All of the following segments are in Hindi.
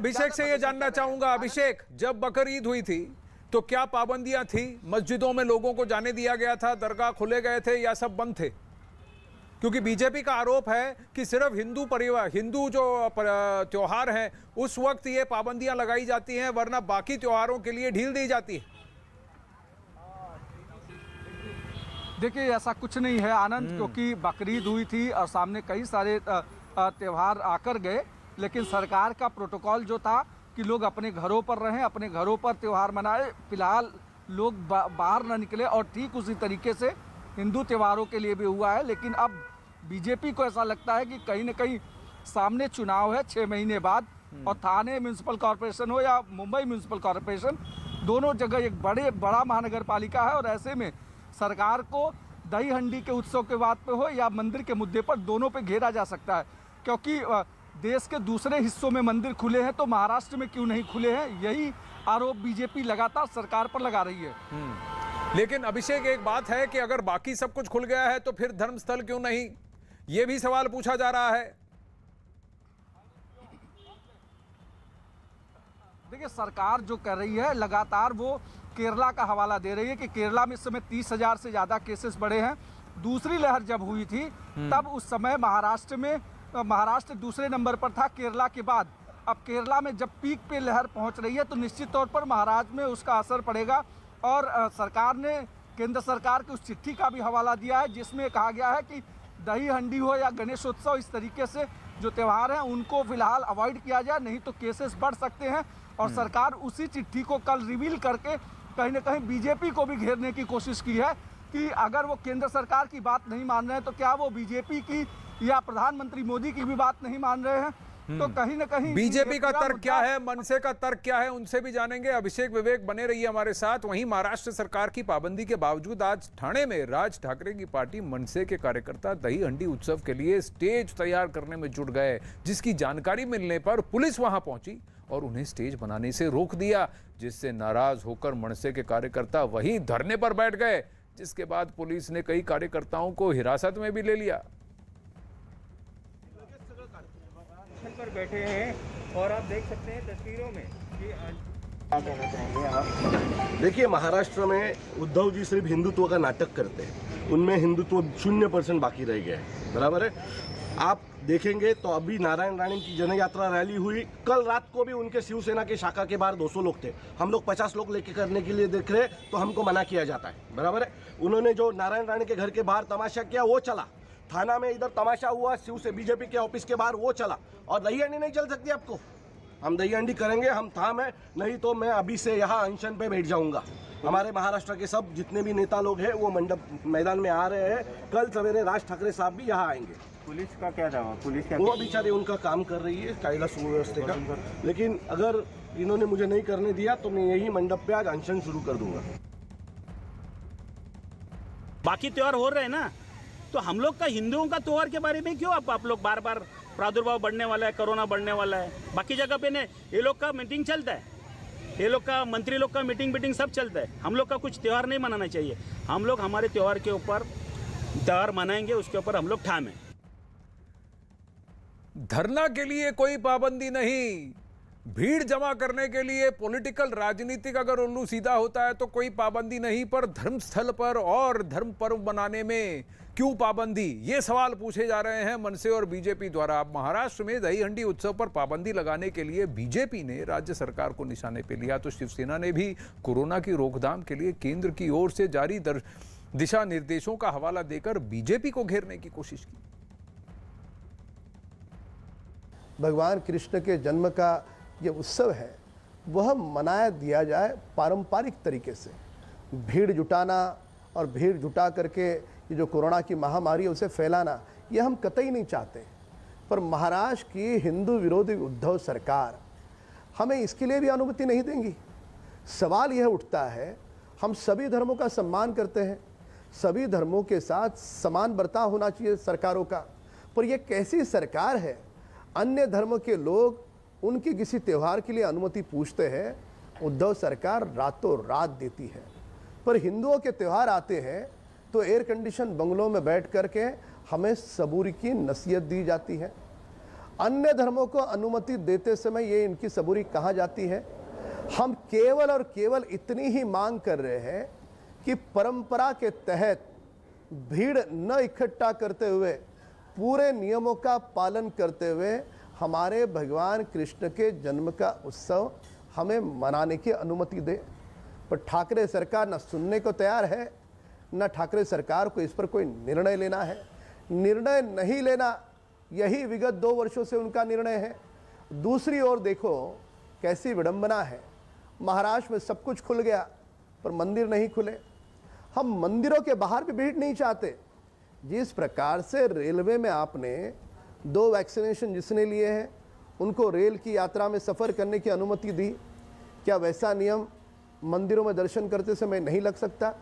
अभिषेक से ये जानना चाहूंगा, अभिषेक, जब बकरीद हुई थी तो क्या पाबंदियां थी? मस्जिदों में लोगों को जाने दिया गया था, दरगाह खुले गए थे या सब बंद थे? क्योंकि बीजेपी का आरोप है कि सिर्फ हिंदू परिवार, हिंदू जो त्योहार हैं उस वक्त ये पाबंदियां लगाई जाती हैं, वरना बाकी त्योहारों के लिए ढील दी जाती है। देखिए, ऐसा कुछ नहीं है आनंद, क्योंकि बकरीद हुई थी और सामने कई सारे त्यौहार आकर गए, लेकिन सरकार का प्रोटोकॉल जो था कि लोग अपने घरों पर रहें, अपने घरों पर त्यौहार मनाएं, फिलहाल लोग बाहर न निकले। और ठीक उसी तरीके से हिंदू त्योहारों के लिए भी हुआ है। लेकिन अब बीजेपी को ऐसा लगता है कि कहीं न कहीं सामने चुनाव है 6 महीने बाद, और थाने म्यूनसिपल कॉरपोरेशन हो या मुंबई म्यूनसिपल कॉरपोरेशन, दोनों जगह एक बड़ा महानगर पालिका है, और ऐसे में सरकार को दही हंडी के उत्सव के बात पे हो या मंदिर के मुद्दे पर, दोनों पे घेरा जा सकता है। क्योंकि देश के दूसरे हिस्सों में मंदिर खुले हैं तो महाराष्ट्र में क्यों नहीं खुले हैं, यही आरोप बीजेपी लगातार सरकार पर लगा रही है। लेकिन अभिषेक, एक बात है कि अगर बाकी सब कुछ खुल गया है तो फिर धर्मस्थल क्यों नहीं, यह भी सवाल पूछा जा रहा है। देखिए, सरकार जो कर रही है लगातार वो केरला का हवाला दे रही है कि केरला में इस समय 30,000 से ज़्यादा केसेस बढ़े हैं। दूसरी लहर जब हुई थी तब उस समय महाराष्ट्र दूसरे नंबर पर था केरला के बाद। अब केरला में जब पीक पे लहर पहुंच रही है तो निश्चित तौर पर महाराष्ट्र में उसका असर पड़ेगा। और सरकार ने केंद्र सरकार की उस चिट्ठी का भी हवाला दिया है जिसमें कहा गया है कि दही हंडी हो या गणेशोत्सव, इस तरीके से जो त्यौहार हैं उनको फिलहाल अवॉइड किया जाए, नहीं तो केसेस बढ़ सकते हैं। और सरकार उसी चिट्ठी को कल रिवील करके कहीं ना कहीं बीजेपी को भी घेरने की कोशिश की है कि अगर वो केंद्र सरकार की बात नहीं मान रहे हैं तो क्या वो बीजेपी की या प्रधानमंत्री मोदी की भी बात नहीं मान रहे हैं। तो कहीं ना कहीं बीजेपी का तर्क क्या है, मनसे का तर्क क्या है, उनसे भी जानेंगे। अभिषेक विवेक बने रहिए हमारे साथ। वहीं महाराष्ट्र सरकार की पाबंदी के बावजूद आज ठाणे में राज ठाकरे की पार्टी मनसे के कार्यकर्ता दही हंडी उत्सव के लिए स्टेज तैयार करने में जुट गए, जिसकी जानकारी मिलने पर पुलिस वहां पहुंची और उन्हें स्टेज बनाने से रोक दिया, जिससे नाराज होकर मनसे के कार्यकर्ता वहीं धरने पर बैठ गए, जिसके बाद पुलिस ने कई कार्यकर्ताओं को हिरासत में भी ले लिया। पर बैठे हैं और आप देख सकते हैं तस्वीरों में कि क्या कहना चाहेंगे आप? देखिए, महाराष्ट्र में उद्धव जी सिर्फ हिंदुत्व का नाटक करते हैं, उनमें हिंदुत्व 0% बाकी रह गया है, बराबर है। आप देखेंगे तो अभी नारायण राणे की जनयात्रा रैली हुई, कल रात को भी उनके शिवसेना के शाखा के बाहर 200 लोग थे। हम लोग 50 लोग लेके करने के लिए देख रहे तो हमको मना किया जाता है, बराबर है। उन्होंने जो नारायण राणे के घर के बाहर तमाशा किया वो चला, थाना में इधर तमाशा हुआ, शिव से बीजेपी के ऑफिस के बाहर वो चला, और दही हंडी नहीं चल सकती आपको। हम दही हंडी करेंगे, हम थाम है, नहीं तो मैं अभी से यहाँ अनशन पे बैठ जाऊंगा। हमारे महाराष्ट्र के सब जितने भी नेता लोग हैं वो मंडप मैदान में आ रहे हैं। कल सवेरे राज ठाकरे साहब भी यहाँ आएंगे। पुलिस का क्या दावा? पुलिस क्या वो बेचारे उनका काम कर रही है कायदा सुव्यवस्था का, लेकिन अगर इन्होंने मुझे नहीं करने दिया तो मैं यही मंडप पे आज अनशन शुरू कर दूंगा। बाकी त्योहार हो रहे हैं ना, तो हम लोग का हिंदुओं का त्योहार के बारे में क्यों आप लोग बार बार प्रादुर्भाव बढ़ने वाला है, कोरोना बढ़ने वाला है। बाकी जगह पे ने ये लोग का मीटिंग चलता है, ये लोग का मंत्री लोग का मीटिंग सब चलता है। हम लोग का कुछ त्यौहार नहीं मनाना चाहिए। हम लोग हमारे त्यौहार के ऊपर त्यौहार मनाएंगे, उसके ऊपर हम लोग ठाम हैं। धरना के लिए कोई पाबंदी नहीं, भीड़ जमा करने के लिए पॉलिटिकल राजनीतिक अगर उल्लू सीधा होता है तो कोई पाबंदी नहीं, पर धर्मस्थल पर और धर्म पर्व बनाने में क्यों पाबंदी, ये सवाल पूछे जा रहे हैं मनसे और बीजेपी द्वारा। महाराष्ट्र में दही हंडी उत्सव पर पाबंदी लगाने के लिए बीजेपी ने राज्य सरकार को निशाने पे लिया, तो शिवसेना ने भी कोरोना की रोकथाम के लिए केंद्र की ओर से जारी दिशा निर्देशों का हवाला देकर बीजेपी को घेरने की कोशिश की। भगवान कृष्ण के जन्म का ये उत्सव है वह मनाया दिया जाए पारंपरिक तरीके से। भीड़ जुटाना और भीड़ जुटा करके ये जो कोरोना की महामारी है उसे फैलाना, ये हम कतई नहीं चाहते। पर महाराष्ट्र की हिंदू विरोधी उद्धव सरकार हमें इसके लिए भी अनुमति नहीं देंगी। सवाल यह उठता है, हम सभी धर्मों का सम्मान करते हैं, सभी धर्मों के साथ समान बर्ताव होना चाहिए सरकारों का, पर यह कैसी सरकार है, अन्य धर्म के लोग उनके किसी त्यौहार के लिए अनुमति पूछते हैं, उद्धव सरकार रातों रात देती है। पर हिंदुओं के त्यौहार आते हैं तो एयर कंडीशन बंगलों में बैठ करके हमें सबूरी की नसीहत दी जाती है। अन्य धर्मों को अनुमति देते समय ये इनकी सबूरी कहाँ जाती है? हम केवल और केवल इतनी ही मांग कर रहे हैं कि परंपरा के तहत भीड़ न इकट्ठा करते हुए, पूरे नियमों का पालन करते हुए हमारे भगवान कृष्ण के जन्म का उत्सव हमें मनाने की अनुमति दे। पर ठाकरे सरकार न सुनने को तैयार है, न ठाकरे सरकार को इस पर कोई निर्णय लेना है। निर्णय नहीं लेना, यही विगत 2 वर्षों से उनका निर्णय है। दूसरी ओर देखो कैसी विडंबना है, महाराष्ट्र में सब कुछ खुल गया पर मंदिर नहीं खुले। हम मंदिरों के बाहर भी भीड़ नहीं चाहते। जिस प्रकार से रेलवे में आपने 2 वैक्सीनेशन जिसने लिए हैं उनको रेल की यात्रा में सफ़र करने की अनुमति दी, क्या वैसा नियम मंदिरों में दर्शन करते समय नहीं लग सकता?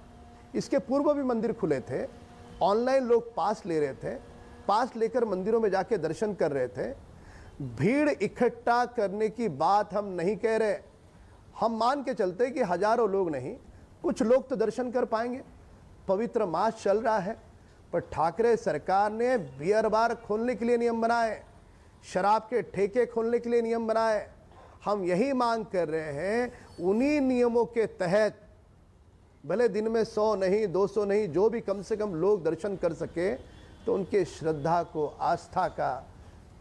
इसके पूर्व भी मंदिर खुले थे, ऑनलाइन लोग पास ले रहे थे, पास लेकर मंदिरों में जाके दर्शन कर रहे थे। भीड़ इकट्ठा करने की बात हम नहीं कह रहे। हम मान के चलते कि हजारों लोग नहीं, कुछ लोग तो दर्शन कर पाएंगे। पवित्र मास चल रहा है, पर ठाकरे सरकार ने बियर बार खोलने के लिए नियम बनाए, शराब के ठेके खोलने के लिए नियम बनाए। हम यही मांग कर रहे हैं, उन्हीं नियमों के तहत भले दिन में 100 नहीं, 200 नहीं, जो भी कम से कम लोग दर्शन कर सके, तो उनके श्रद्धा को, आस्था का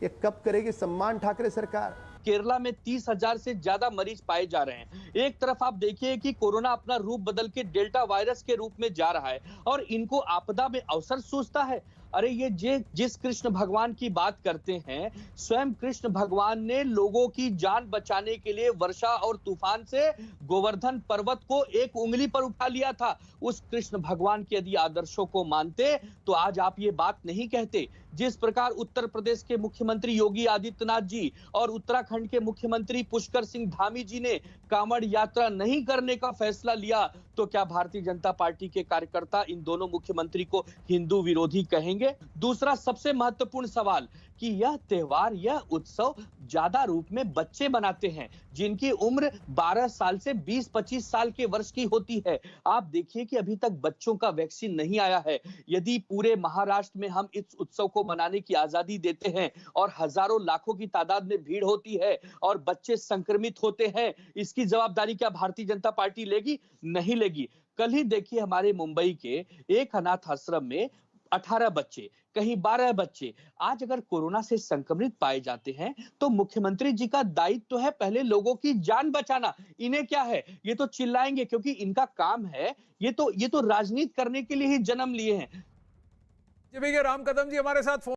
ये कब करेगी सम्मान ठाकरे सरकार? केरला में 30,000 से ज्यादा मरीज पाए जा रहे हैं। एक तरफ आप देखिए कि कोरोना अपना रूप बदल के डेल्टा वायरस के रूप में जा रहा है और इनको आपदा में अवसर सूझता है। अरे ये जिस कृष्ण भगवान की बात करते हैं, स्वयं कृष्ण भगवान ने लोगों की जान बचाने के लिए वर्षा और तूफान से गोवर्धन पर्वत को एक उंगली पर उठा लिया था। उस कृष्ण भगवान के यदि आदर्शों को मानते तो आज आप ये बात नहीं कहते। जिस प्रकार उत्तर प्रदेश के मुख्यमंत्री योगी आदित्यनाथ जी और उत्तराखंड के मुख्यमंत्री पुष्कर सिंह धामी जी ने कांवड़ यात्रा नहीं करने का फैसला लिया, तो क्या भारतीय जनता पार्टी के कार्यकर्ता इन दोनों मुख्यमंत्री को हिंदू विरोधी कहेंगे? दूसरा सबसे महत्वपूर्ण सवाल कि यह त्योहार, यह उत्सव ज्यादा रूप में बच्चे मनाते हैं जिनकी उम्र 12 साल से 20-25 साल के वर्ष की होती है। आप देखिए कि अभी तक बच्चों का वैक्सीन नहीं आया है। यदि पूरे महाराष्ट्र में हम इस उत्सव को मनाने की आजादी देते हैं और हजारों लाखों की तादाद में भीड़ होती है और बच्चे संक्रमित होते हैं, इसकी जवाबदारी क्या भारतीय जनता पार्टी लेगी? नहीं लेगी। कल ही देखिए हमारे मुंबई के एक अनाथ आश्रम में 18 बच्चे, कहीं 12 बच्चे आज अगर कोरोना से संक्रमित पाए जाते हैं तो मुख्यमंत्री जी का दायित्व तो है पहले लोगों की जान बचाना। इन्हें क्या है, ये तो चिल्लाएंगे क्योंकि इनका काम है, ये तो राजनीति करने के लिए ही जन्म लिए हैं। राम कदम जी हमारे साथ